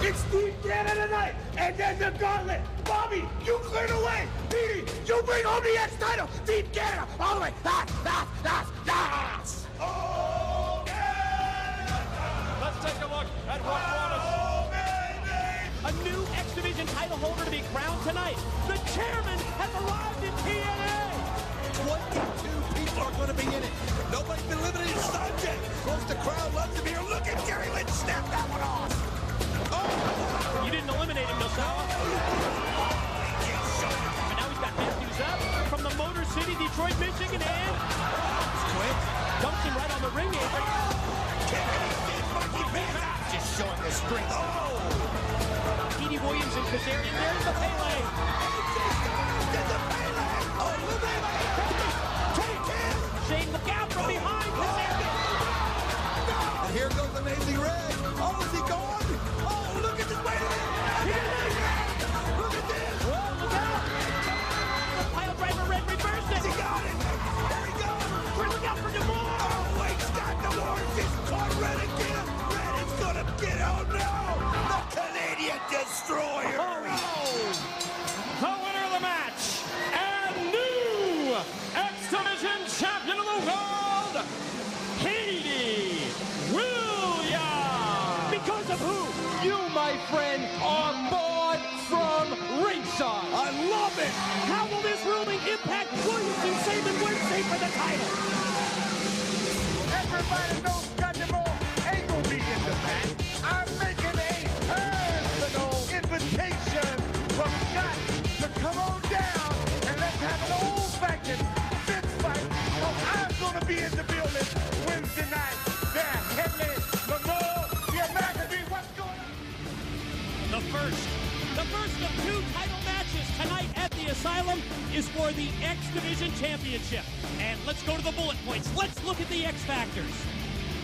It's Steve Canada tonight, and then the gauntlet. Bobby, you clear the way. Petey, you bring home the X title. Steve Canada, all the way. Let's take a look at what brought us. A new X Division title holder to be crowned tonight. The chairman has arrived in TNA. 22 people are going to be in it. Nobody's been eliminated subject. Close the crowd loves him here. Look at Gary Lynch snap that one off. Oh! You didn't eliminate him, Nosawa. And now he's got Matthews up from the Motor City, Detroit, Michigan, and Quick. dumps him right on the ring apron. Just showing the strength. Oh! Petey Williams and Kazarian. There's the Pele. Oh, Shane, look out from behind Kazarian. and here goes Amazing Red. Oh, is he gone? Oh, look at this. Wait a minute. Look at this. Whoa, look out. The pile driver Red reversed it. He got it. There he goes. Look out for DeMore. Oh, wait, Scott DeMore just caught Red again. Red is going to get, oh no, the Canadian Destroyer. Oh, no. The winner of the match and new X Division champion of the world, Petey Williams. Because of who? You, my friend, are born from ringside. I love it. How will this ruling impact Williams and Saban Wednesday for the title? Everybody knows Scott DeMore ain't gonna be in the match. I'm making a personal invitation from Scott to come on down and let's have an old-fashioned fist fight. So I'm gonna be in the building Wednesday night. There, Henley, Lamore, the American Dream. What's going on? The first of two title matches tonight at the Asylum is for the X Division Championship. And let's go to the bullet points. Let's look at the X Factors.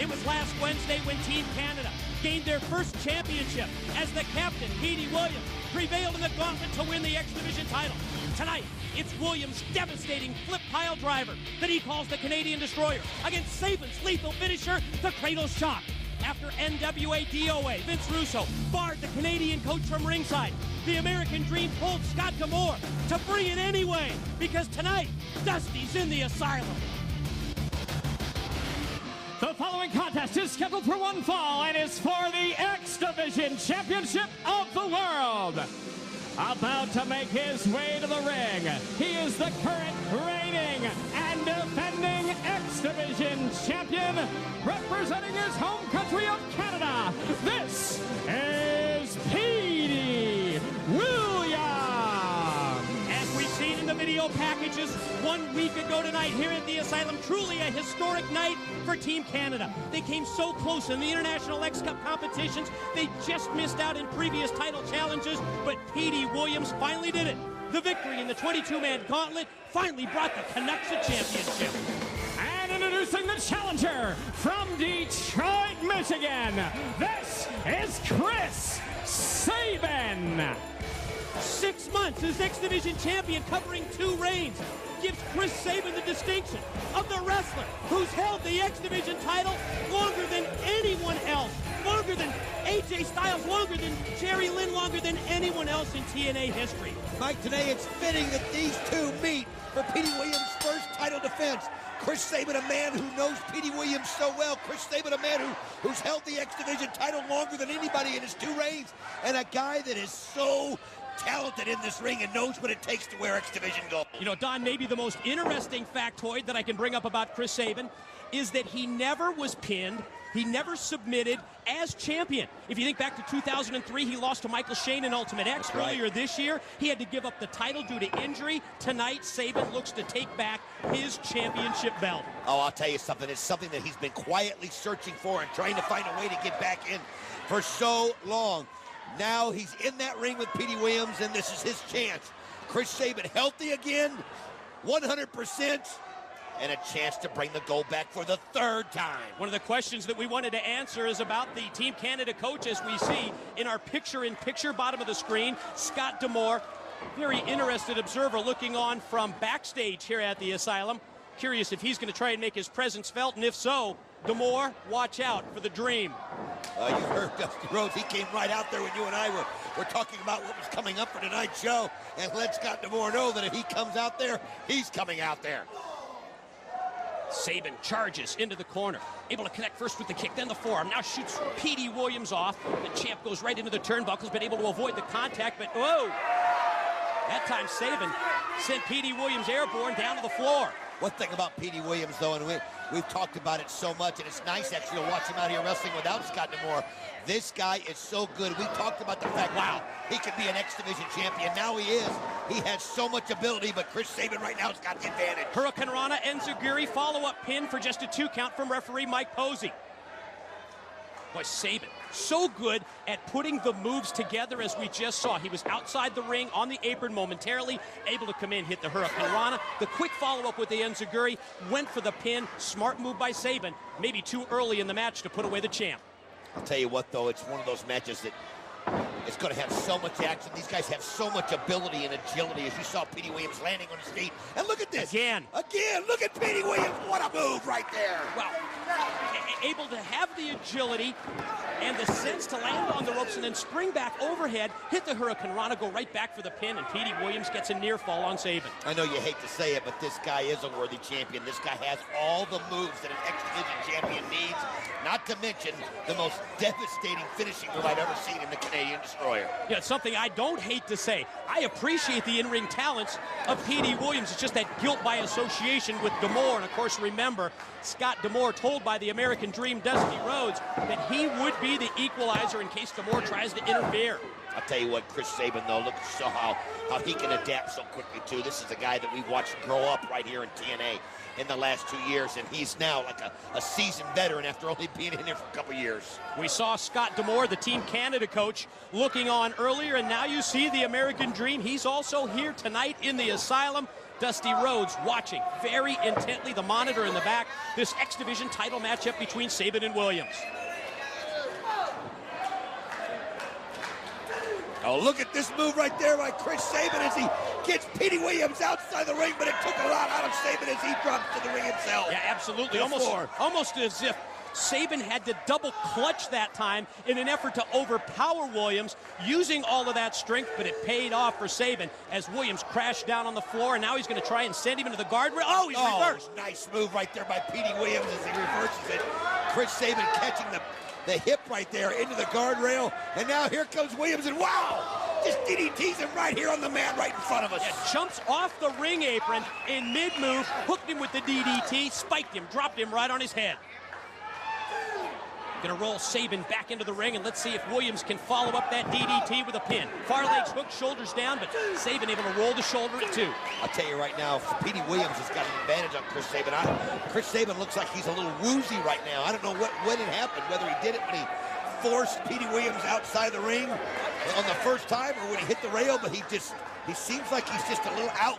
It was last Wednesday when Team Canada gained their first championship as the captain, Petey Williams, prevailed in the gauntlet to win the X Division title. Tonight, it's Williams' devastating flip pile driver that he calls the Canadian Destroyer against Saban's lethal finisher, the Cradle Shock. After NWA DOA, Vince Russo barred the Canadian coach from ringside, the American Dream pulled Scott DeMore to bring it anyway, because tonight, Dusty's in the Asylum. The following contest is scheduled for one fall and is for the X Division Championship of the World. About to make his way to the ring, he is the current reigning and defending X Division champion, representing his home country of Canada. This is Petey Williams. As we've seen in the video packages 1 week ago tonight here at the Asylum, truly a historic night for Team Canada. They came so close in the International X Cup competitions. They just missed out in previous title challenges, but Petey Williams finally did it. The victory in the 22-man gauntlet finally brought the Canucks a championship. And introducing the challenger from Detroit, Michigan, this is Chris Sabin. 6 months as X Division champion, covering 2 reigns, gives Chris Sabin the distinction of the wrestler who's held the X Division title longer than anyone else, longer than AJ Styles, longer than Jerry Lynn, longer than anyone else in TNA history. Mike, today it's fitting that these two meet for Petey Williams' first title defense. Chris Sabin, a man who knows Petey Williams so well. Chris Sabin, a man who's held the X Division title longer than anybody in his 2 reigns. And a guy that is so talented in this ring and knows what it takes to wear X Division gold. You know, Don, maybe the most interesting factoid that I can bring up about Chris Sabin is that he never was pinned. He never submitted as champion. If you think back to 2003, he lost to Michael Shane in Ultimate X. Earlier this year, he had to give up the title due to injury. Tonight, Sabin looks to take back his championship belt. Oh, I'll tell you something. It's something that he's been quietly searching for and trying to find a way to get back in for so long. Now he's in that ring with Petey Williams, and this is his chance. Chris Sabin healthy again, 100%. And a chance to bring the gold back for the 3rd time. One of the questions that we wanted to answer is about the Team Canada coach, as we see in our picture-in-picture bottom of the screen, Scott DeMore. Very interested observer looking on from backstage here at the Asylum. Curious if he's going to try and make his presence felt, and if so, D'Amore, watch out for the Dream. You heard Dusty Rhodes. He came right out there when you and I were talking about what was coming up for tonight's show, and let Scott D'Amore know that if he comes out there, he's coming out there. Sabin charges into the corner, able to connect first with the kick, then the forearm. Now shoots Petey Williams off. The champ goes right into the turnbuckles, been able to avoid the contact, but whoa! That time Sabin sent Petey Williams airborne down to the floor. One thing about Petey Williams, though, and we've talked about it so much, and it's nice actually to watch him out here wrestling without Scott D'Amore. This guy is so good. We talked about the fact, wow, he could be an X Division champion. Now he is. He has so much ability, but Chris Sabin right now has got the advantage. Hurricane Rana, Enziguri, follow-up pin for just a 2 count from referee Mike Posey. Boy, Sabin, so good at putting the moves together as we just saw. He was outside the ring on the apron momentarily, able to come in, hit the Hurricane Rana. The quick follow-up with the Enziguri, went for the pin. Smart move by Sabin, maybe too early in the match to put away the champ. I'll tell you what, though, it's one of those matches that it's going to have so much action. These guys have so much ability and agility, as you saw Petey Williams landing on his feet. And look at this. Again, look at Petey Williams. What a move right there. Well, able to have the agility and the sense to land on the ropes and then spring back overhead, hit the Hurricane Rana, go right back for the pin, and Petey Williams gets a near fall on Sabin. I know you hate to say it, but this guy is a worthy champion. This guy has all the moves that an X-Division champion needs, not to mention the most devastating finishing move I've ever seen in the Canadian Destroyer. Yeah, it's something I don't hate to say. I appreciate the in-ring talents of Petey Williams. It's just that guilt by association with D'Amore. And, of course, remember, Scott D'Amore told by the American Dream, Dusty Rhodes, that he would be the equalizer in case D'Amore tries to interfere. I'll tell you what, Chris Sabin, though, look how he can adapt so quickly, too. This is a guy that we've watched grow up right here in TNA in the last 2 years, and he's now like a seasoned veteran after only being in there for a couple years. We saw Scott D'Amore, the Team Canada coach, looking on earlier, and now you see the American Dream. He's also here tonight in the Asylum. Dusty Rhodes watching very intently, the monitor in the back, this X Division title matchup between Sabin and Williams. Oh, look at this move right there by Chris Sabin as he gets Petey Williams outside the ring, but it took a lot out of Sabin as he drops to the ring himself. Yeah, absolutely. Almost as if Sabin had to double clutch that time in an effort to overpower Williams, using all of that strength, but it paid off for Sabin as Williams crashed down on the floor, and now he's going to try and send him into the guardrail. Oh, he's reversed. Nice move right there by Petey Williams as he reverses it. Chris Sabin catching the hip right there into the guardrail, and now here comes Williams, and wow, just DDTs him right here on the mat right in front of us. Yeah, jumps off the ring apron in mid-move, hooked him with the DDT, spiked him, dropped him right on his head. Gonna roll Sabin back into the ring, and let's see if Williams can follow up that DDT with a pin. Far legs hooked, shoulders down, but Sabin able to roll the shoulder at 2. I'll tell you right now, Petey Williams has got an advantage on Chris Sabin. Chris Sabin looks like he's a little woozy right now. I don't know when it happened, whether he did it when he forced Petey Williams outside the ring on the first time or when he hit the rail, but he seems like he's just a little out.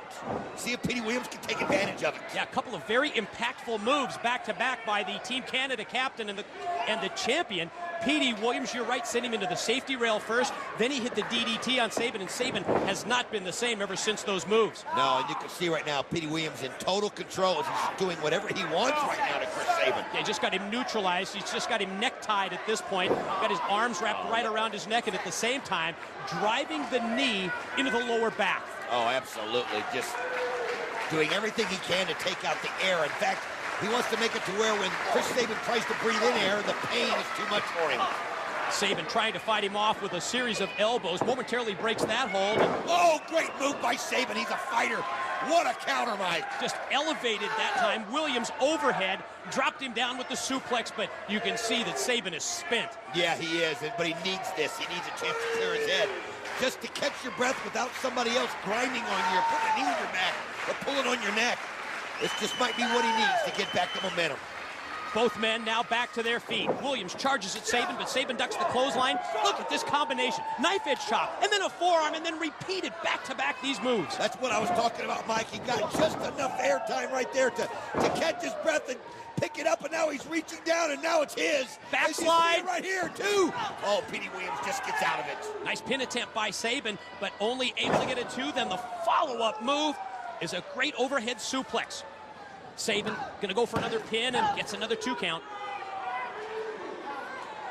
See if Petey Williams can take advantage of it. Yeah, a couple of very impactful moves back-to-back by the Team Canada captain and the champion. Petey Williams, you're right, sent him into the safety rail first. Then he hit the DDT on Sabin, and Sabin has not been the same ever since those moves. No, and you can see right now, Petey Williams in total control as he's doing whatever he wants right now to Chris Sabin. Yeah, just got him neutralized. He's just got him necktied at this point. Got his arms wrapped right around his neck, and at the same time, driving the knee into the lower back. Oh, absolutely. Just doing everything he can to take out the air. In fact, he wants to make it to where when Chris Sabin tries to breathe in air, the pain is too much for him. Sabin trying to fight him off with a series of elbows, momentarily breaks that hold. Oh, great move by Sabin. He's a fighter. What a counter, Mike. Just elevated that time. Williams overhead, dropped him down with the suplex, but you can see that Sabin is spent. Yeah, he is, but he needs this. He needs a chance to clear his head. Just to catch your breath without somebody else grinding on you, or putting a knee in your back, or pulling on your neck. This just might be what he needs to get back to momentum. Both men now back to their feet. Williams charges at Sabin, but Sabin ducks the clothesline. Look at this combination. Knife edge chop, and then a forearm, and then repeated back-to-back these moves. That's what I was talking about, Mike. He got just enough airtime right there to catch his breath and pick it up, and now he's reaching down, and now it's his. Backslide. Right here, too. Oh, Petey Williams just gets out of it. Nice pin attempt by Sabin, but only able to get it 2. Then the follow-up move is a great overhead suplex. Sabin gonna go for another pin and gets another 2 count.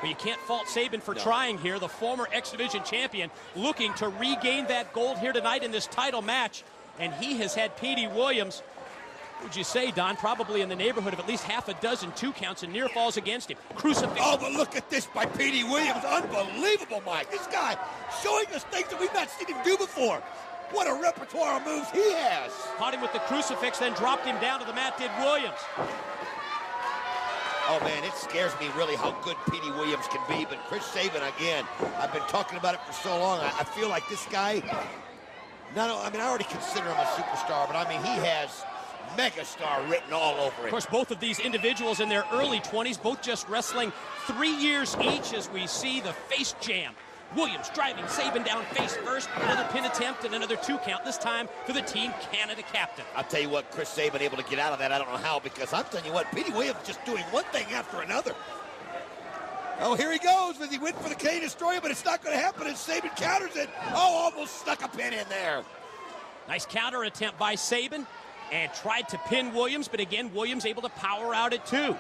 But you can't fault Sabin for trying here. The former X Division champion looking to regain that gold here tonight in this title match. And he has had Petey Williams, would you say, Don, probably in the neighborhood of at least half a dozen 2 counts and near falls against him. Crucifix. Oh, but look at this by Petey Williams. Unbelievable, Mike. This guy showing us things that we've not seen him do before. What a repertoire of moves he has. Caught him with the crucifix, then dropped him down to the mat, did Williams. Oh, man, it scares me really how good Petey Williams can be. But Chris Sabin, again, I've been talking about it for so long. I feel like this guy, I already consider him a superstar, but I mean, he has megastar written all over him. Of course, both of these individuals in their early 20s, both just wrestling 3 years each as we see the face jam. Williams driving Sabin down face first, another pin attempt and another 2 count, this time for the Team Canada captain. I'll tell you what, Chris Sabin able to get out of that, I don't know how, because I'm telling you what, Petey Williams just doing one thing after another. Oh, here he goes as he went for the Canadian Destroyer, but it's not going to happen as Sabin counters it. Oh, almost stuck a pin in there. Nice counter attempt by Sabin, and tried to pin Williams, but again, Williams able to power out at 2.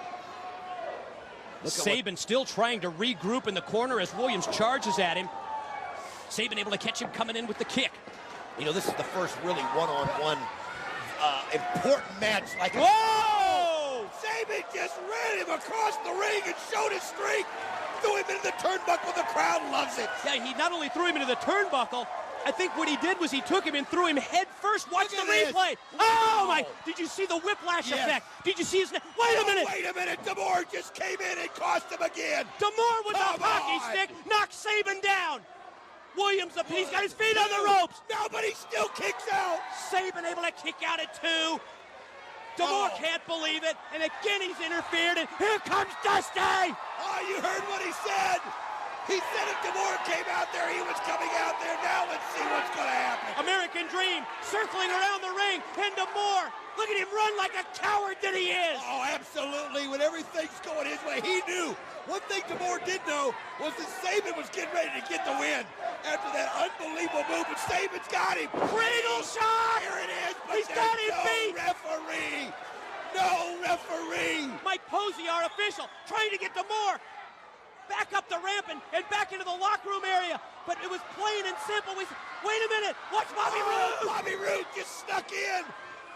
Sabin still trying to regroup in the corner as Williams charges at him. Sabin able to catch him coming in with the kick. You know, this is the first really one-on-one important match like Whoa! Sabin just ran him across the ring and showed his strength. Threw him into the turnbuckle. The crowd loves it. Yeah, he not only threw him into the turnbuckle, I think what he did was he took him and threw him head first. Watch the replay. Oh, my. Did you see the whiplash effect? Did you see his... Wait a minute. Wait a minute. D'Amore just came in and cost him again. D'Amore with a hockey stick knocked Sabin down. Williams, he's got his feet on the ropes. No, but he still kicks out. Sabin able to kick out at 2. D'Amore can't believe it. And again, he's interfered. And here comes Dusty. Oh, you heard what he said. He said if D'Amore came out there, he was coming out there. Now let's see what's going to happen. American Dream circling around the ring. And D'Amore, look at him run like a coward that he is. Oh, absolutely. When everything's going his way, he knew. One thing D'Amore did know was that Sabin was getting ready to get the win after that unbelievable move. But Sabin's got him. Cradle shot. Here it is. But He's got him beat. Referee. No referee. Mike Posey, our official, trying to get D'Amore back up the ramp and back into the locker room area. But it was plain and simple. Wait a minute. Watch Bobby Roode. Bobby Roode just snuck in.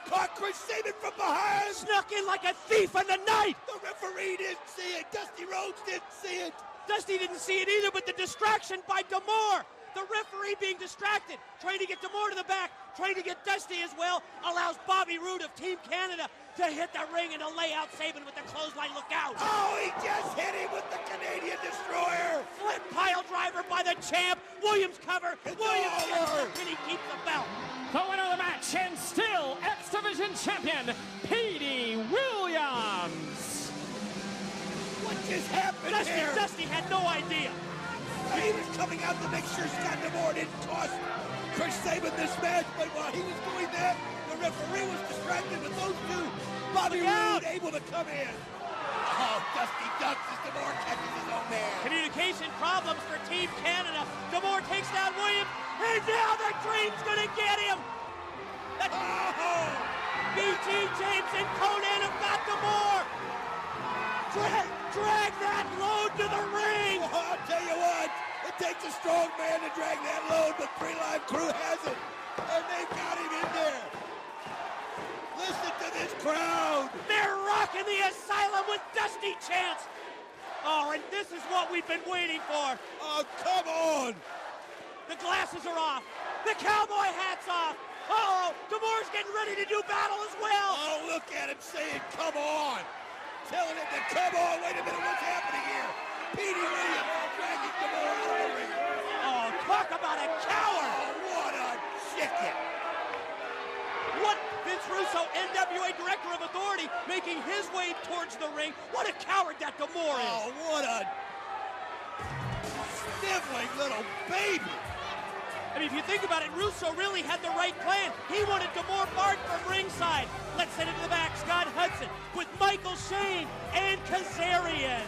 Caught Chris Sabin from behind. Snuck in like a thief in the night. The referee didn't see it. Dusty Rhodes didn't see it. Dusty didn't see it either, but the distraction by D'Amore. The referee being distracted, trying to get D'Amore to the back, trying to get Dusty as well, allows Bobby Roode of Team Canada to hit the ring and to lay out Sabin with the clothesline. Look out. Oh, he just hit him with the Canadian Destroyer. Flip pile driver by the champ. Williams cover. Williams gets and he keeps the belt. The winner of the match and still X Division champion, Petey Williams. What just happened here? Dusty had no idea. He was coming out to make sure Scott D'Amore didn't cost Chris Sabin this match, but while he was doing that, the referee was distracted with those two. Bobby Roode able to come in. Oh, Dusty ducks as D'Amore catches his own man. Communication problems for Team Canada. D'Amore takes down Williams, and now the Dream's gonna get him. BT James and Conan have got D'Amore. Drag that load to the ring. Oh, I'll tell you what, it takes a strong man to drag that load, but 3 Live Crew has it, and they've got him in there. Listen to this crowd. They're rocking the asylum with Dusty chants. Oh, and this is what we've been waiting for. Oh, come on. The glasses are off. The cowboy hat's off. Uh-oh, D'Amore's getting ready to do battle as well. Oh, look at him saying, come on. Telling him to come on. Wait a minute, what's happening here? Petey Williams dragging D'Amore out of the ring. Oh, talk about a coward. Oh, what a chicken. What? Vince Russo, NWA Director of Authority, making his way towards the ring. What a coward that D'Amore is. Oh, what a sniveling little baby. I mean, if you think about it, Russo really had the right plan. He wanted D'Amore barred from ringside. Let's send it to the back. Scott Hudson with Michael Shane and Kazarian.